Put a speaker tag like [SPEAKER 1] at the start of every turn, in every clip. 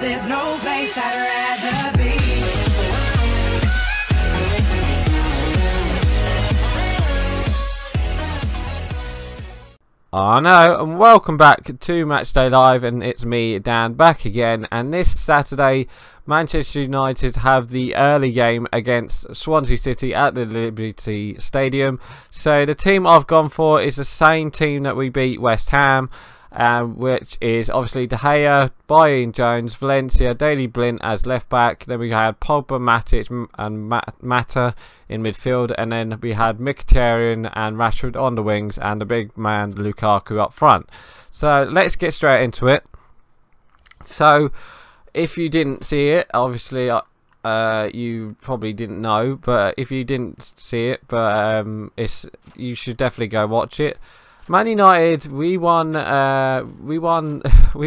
[SPEAKER 1] There's no place I'd rather be.
[SPEAKER 2] I know, and welcome back to Matchday Live, and it's me, Dan, back again. And this Saturday, Manchester United have the early game against Swansea City at the Liberty Stadium. So the team I've gone for is the same team that we beat West Ham, which is obviously De Gea, Bayern Jones, Valencia, Daley Blind as left back. Then we had Pogba, Matic and Mata in midfield, and then we had Mkhitaryan and Rashford on the wings, and the big man Lukaku up front. So let's get straight into it. So if you didn't see it, obviously you probably didn't know, but if you didn't see it, but you should definitely go watch it. Man United, we won. We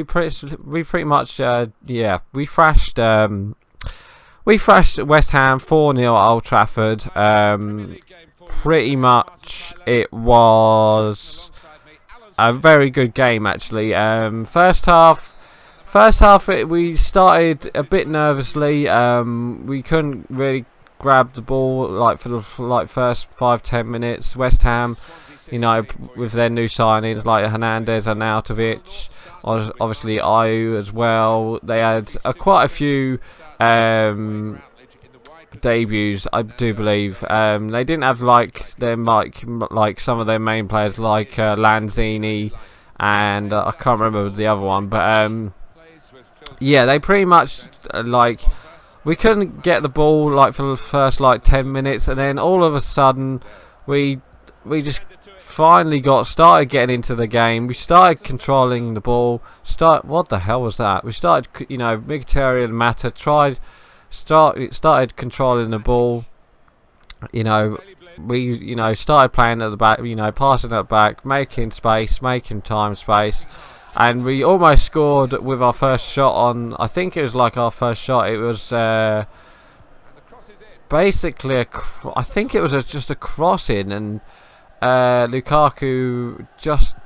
[SPEAKER 2] pretty much yeah, we thrashed West Ham 4-0 at Old Trafford. Pretty much it was a very good game actually. First half we started a bit nervously. We couldn't really grab the ball like for the first 5-10 minutes. West Ham, you know, with their new signings like Hernandez and Arnautovic, obviously Ayew as well. They had quite a few debuts, I do believe. They didn't have like some of their main players like Lanzini and I can't remember the other one, but yeah, they pretty much we couldn't get the ball like for the first 10 minutes, and then all of a sudden we just finally started getting into the game. We started controlling the ball. What the hell was that? We started, you know, Mkhitaryan and Mata started controlling the ball. You know, we started playing at the back, you know, passing at the back, making space, making space, and we almost scored with our first shot on. I think it was like our first shot. It was basically I think it was just a crossing, and Lukaku just,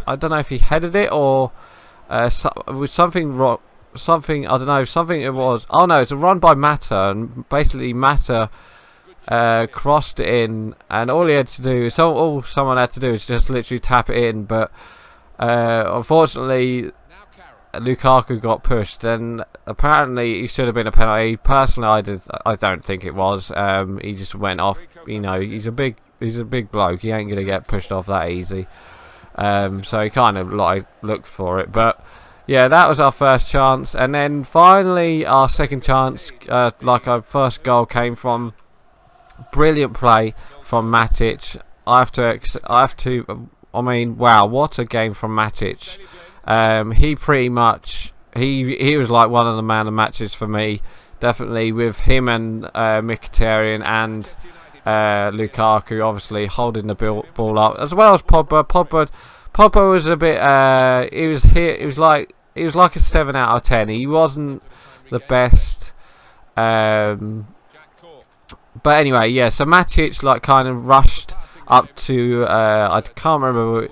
[SPEAKER 2] I don't know if he headed it or with something I don't know, something it was. Oh no, it's a run by Mata, and basically Mata crossed it in, and all he had to do, all someone had to do is just literally tap it in, but unfortunately Lukaku got pushed, and apparently it should have been a penalty. Personally, I don't think it was. He just went off. You know, he's a big bloke. He ain't gonna get pushed off that easy. So he kind of looked for it, but yeah, that was our first chance, and then finally our second chance, our first goal came from brilliant play from Matic. I mean, wow, what a game from Matic. He pretty much he was like one of the man of matches for me, definitely, with him and Mkhitaryan and Lukaku obviously holding the ball up, as well as Pogba. Pogba was a bit he was like a 7 out of 10. He wasn't the best, but anyway, yeah, so Matic kind of rushed up to I can't remember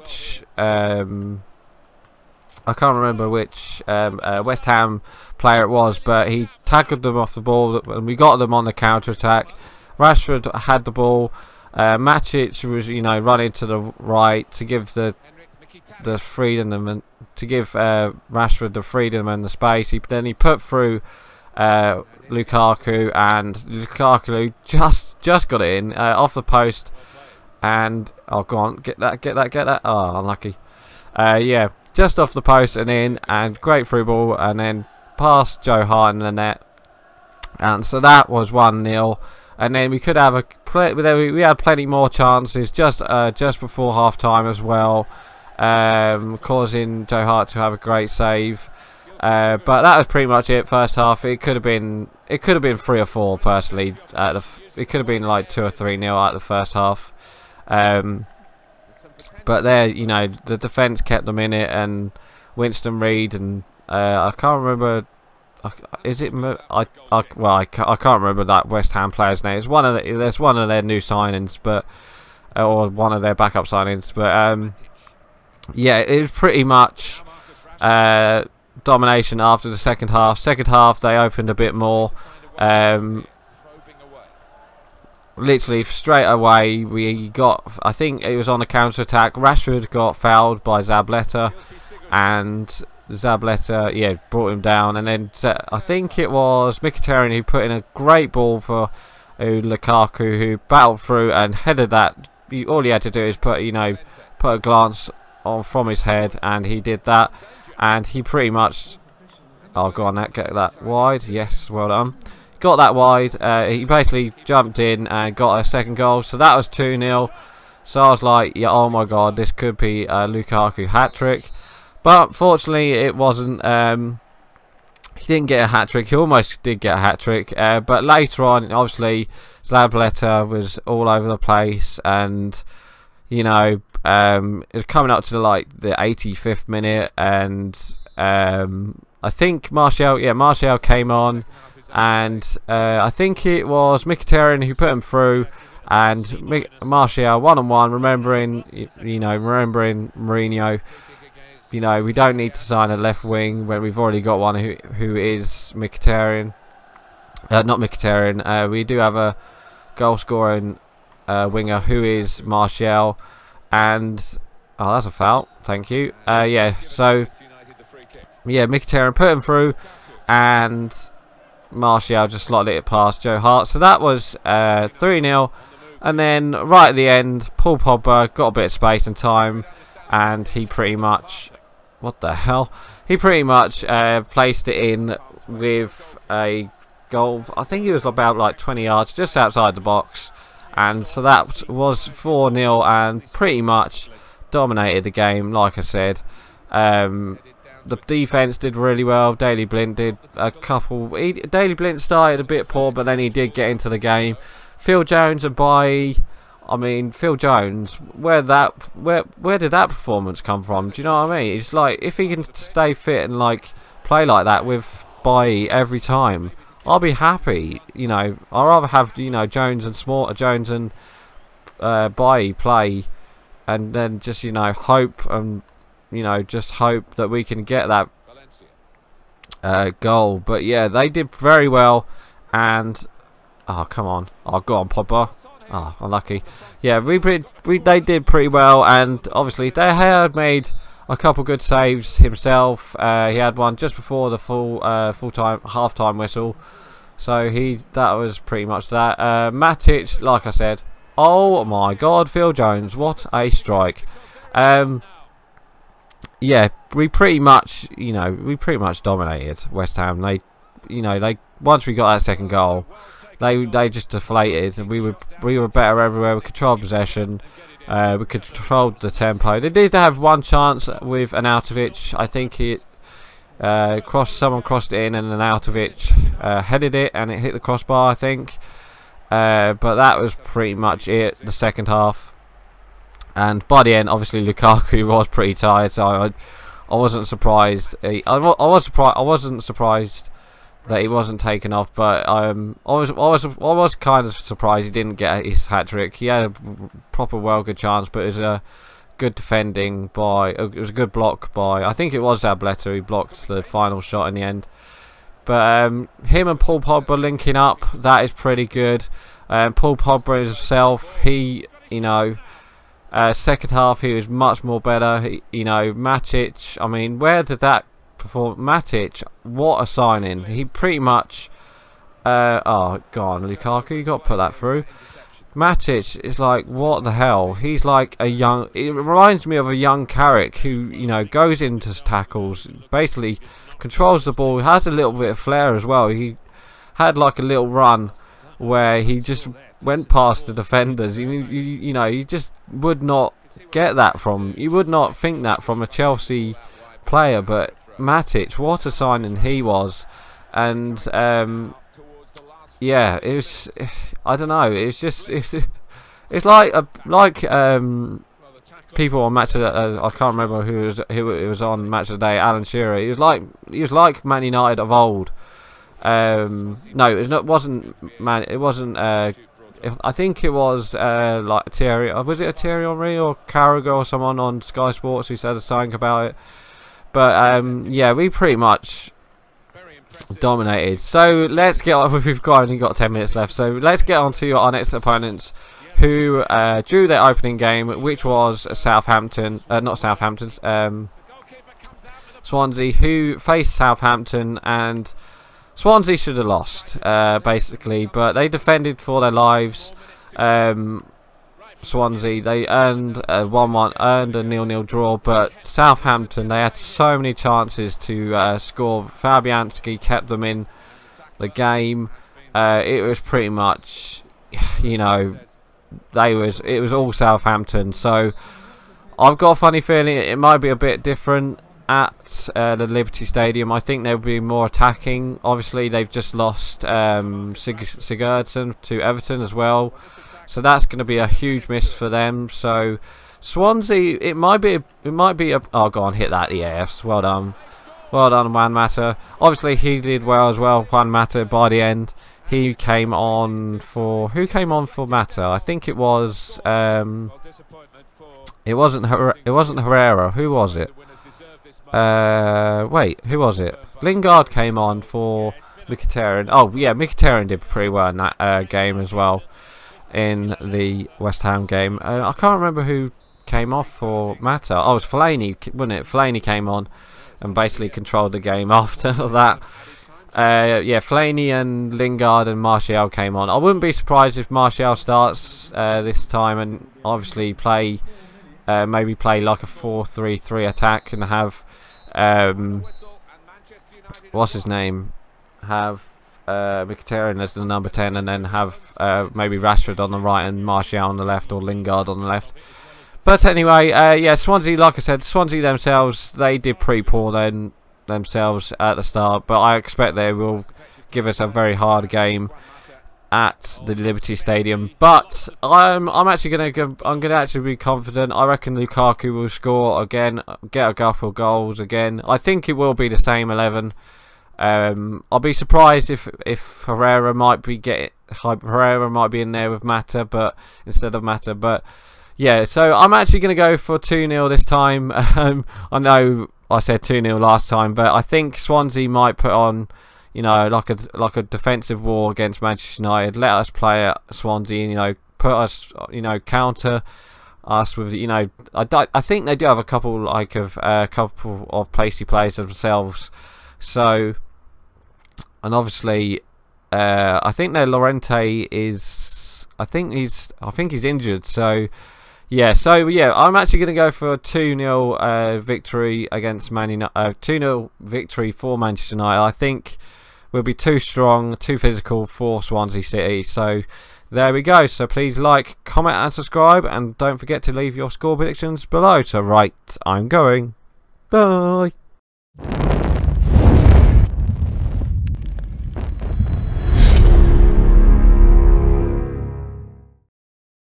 [SPEAKER 2] which West Ham player it was, but he tackled them off the ball and we got them on the counter attack. Rashford had the ball. Matic was, you know, running to the right to give the freedom and to give Rashford the freedom and the space. Then he put through Lukaku, and Lukaku just got it in off the post. And oh, go on, get that. Oh, unlucky. Yeah, just off the post and in, and great through ball, and then past Joe Hart in the net. And so that was 1-0. And then we could have we had plenty more chances just before half time as well, causing Joe Hart to have a great save. But that was pretty much it. First half, it could have been 3 or 4 personally. It could have been like 2 or 3-0 at the first half. But there, you know, the defence kept them in it, and Winston Reid and I can't remember. Is it? I can't remember that West Ham player's name. It's one of their new signings, but or one of their backup signings. But yeah, it was pretty much domination after the second half. Second half they opened a bit more. Literally straight away we got, I think it was on a counter attack. Rashford got fouled by Zabaleta, and Zabaleta, yeah, brought him down. And then I think it was Mkhitaryan who put in a great ball for Lukaku, who battled through and headed that. All he had to do is put a glance on from his head, and he did that. And he pretty much, oh, go on, get that wide. Yes, well done. Got that wide. He basically jumped in and got a second goal. So that was 2-0. So I was like, yeah, oh my god, this could be a Lukaku hat-trick. But fortunately, it wasn't. He didn't get a hat-trick. He almost did get a hat-trick. But later on, obviously, Zabaleta was all over the place. And, you know, it was coming up to the 85th minute. And I think Martial came on. And I think it was Mkhitaryan who put him through, and Martial one-on-one, remembering Mourinho. You know, we don't need to sign a left wing when we've already got one who is Mkhitaryan. Not Mkhitaryan. We do have a goal-scoring winger who is Martial, and oh, that's a foul. Thank you. Yeah. So yeah, Mkhitaryan put him through, and Martial just slotted it past Joe Hart. So that was 3-0. And then right at the end, Paul Pogba got a bit of space and time, and he pretty much, what the hell? He pretty much placed it in with a goal. I think it was about 20 yards just outside the box. And so that was 4-0 and pretty much dominated the game, like I said. The defense did really well. Daley Blind did a couple. Daley Blind started a bit poor, but then he did get into the game. Phil Jones and I mean, Phil Jones, where did that performance come from? Do you know what I mean? It's like, if he can stay fit and play like that with Bailly every time, I'll be happy. You know, I'd rather have Jones and Bailly play, and then just hope and. Just hope that we can get that goal. But yeah, they did very well. And oh, come on, oh, go on, Pogba. Oh, unlucky. Yeah, they did pretty well, and obviously they had made a couple good saves himself. He had one just before the half-time whistle. So that was pretty much that. Matic, like I said, oh my God, Phil Jones, what a strike. Yeah, we pretty much dominated West Ham. They once we got that second goal, they just deflated, and we were better everywhere. We controlled possession, we controlled the tempo. They did have one chance with an Arnautovic. I think someone crossed it in, and an Arnautovic headed it, and it hit the crossbar, I think. But that was pretty much it. The second half. And by the end, obviously Lukaku was pretty tired, so I wasn't surprised. I wasn't surprised that he wasn't taken off, but I was kind of surprised he didn't get his hat trick. He had a proper good chance, but it was a good defending by. It was a good block by. I think it was Zabaleta who blocked the final shot in the end. But him and Paul Pogba linking up, that is pretty good. Paul Pogba himself, second half he was much more better. Matic, I mean, where did that perform? Matic, what a signing. He pretty much oh, go on, Lukaku, you got to put that through. Matic is like, what the hell? He's like it reminds me of a young Carrick who, goes into tackles, basically controls the ball, has a little bit of flair as well. He had a little run where he just went past the defenders. You just would not get that from. You would not think that from a Chelsea player, but Matic, what a signing he was. And yeah, it was. I don't know. It's just it's like people on Match of the, I can't remember who it was on Match of the Day. Alan Shearer. He was like Man United of old. No, it wasn't Man. It wasn't. I think it was like Thierry. Was it a Thierry Henry or Carragher or someone on Sky Sports who said something about it? But yeah, we pretty much dominated. So let's get on. We've only got 10 minutes left, so let's get on to our next opponents, who drew their opening game, which was Southampton, Swansea, who faced Southampton, and Swansea should have lost, basically, but they defended for their lives. Swansea, they earned a 1-1, earned a 0-0 draw, but Southampton, they had so many chances to score. Fabianski kept them in the game. It was pretty much, you know, it was all Southampton. So I've got a funny feeling it might be a bit different at the Liberty Stadium. I think they'll be more attacking. Obviously, they've just lost Sigurdsson to Everton as well. So that's going to be a huge miss for them. So Swansea, it might be a oh, go on, hit that, yes, well done, Juan Mata. Obviously he did well as well, Juan Mata. By the end, he came on for, who came on for Mata? I think it was it wasn't Herrera. Who was it? Wait, who was it? Lingard came on for Mkhitaryan. Oh yeah, Mkhitaryan did pretty well in that game as well, in the West Ham game. I can't remember who came off for Mata. Oh, it was Fellaini, wasn't it? Fellaini came on and basically controlled the game after that. Yeah, Fellaini and Lingard and Martial came on. I wouldn't be surprised if Martial starts this time, and obviously play maybe play like a 4-3-3 attack, and have what's his name? Have Mkhitaryan as the number 10, and then have maybe Rashford on the right and Martial on the left, or Lingard on the left. But anyway, yeah, Swansea, like I said, Swansea themselves, they did pretty poor themselves at the start, but I expect they will give us a very hard game at the Liberty Stadium. But I'm actually gonna be confident. I reckon Lukaku will score again, get a couple of goals again. I think it will be the same 11. I'll be surprised if Herrera might be in there with Mata, but instead of Mata. But yeah, so I'm actually going to go for 2-0 this time. I know I said 2-0 last time, but I think Swansea might put on, you know, like a defensive war against Manchester United. Let us play at Swansea, you know, put us, you know, counter us with, you know, I think they do have a couple of pacey players themselves. So, and obviously, I think their Llorente is, I think he's injured. So yeah, I'm actually going to go for a 2-0 victory against Man United. 2-0 victory for Manchester United. I think we'll be too strong, too physical for Swansea City. So there we go. So please like, comment and subscribe, and don't forget to leave your score predictions below. So right, I'm going. Bye.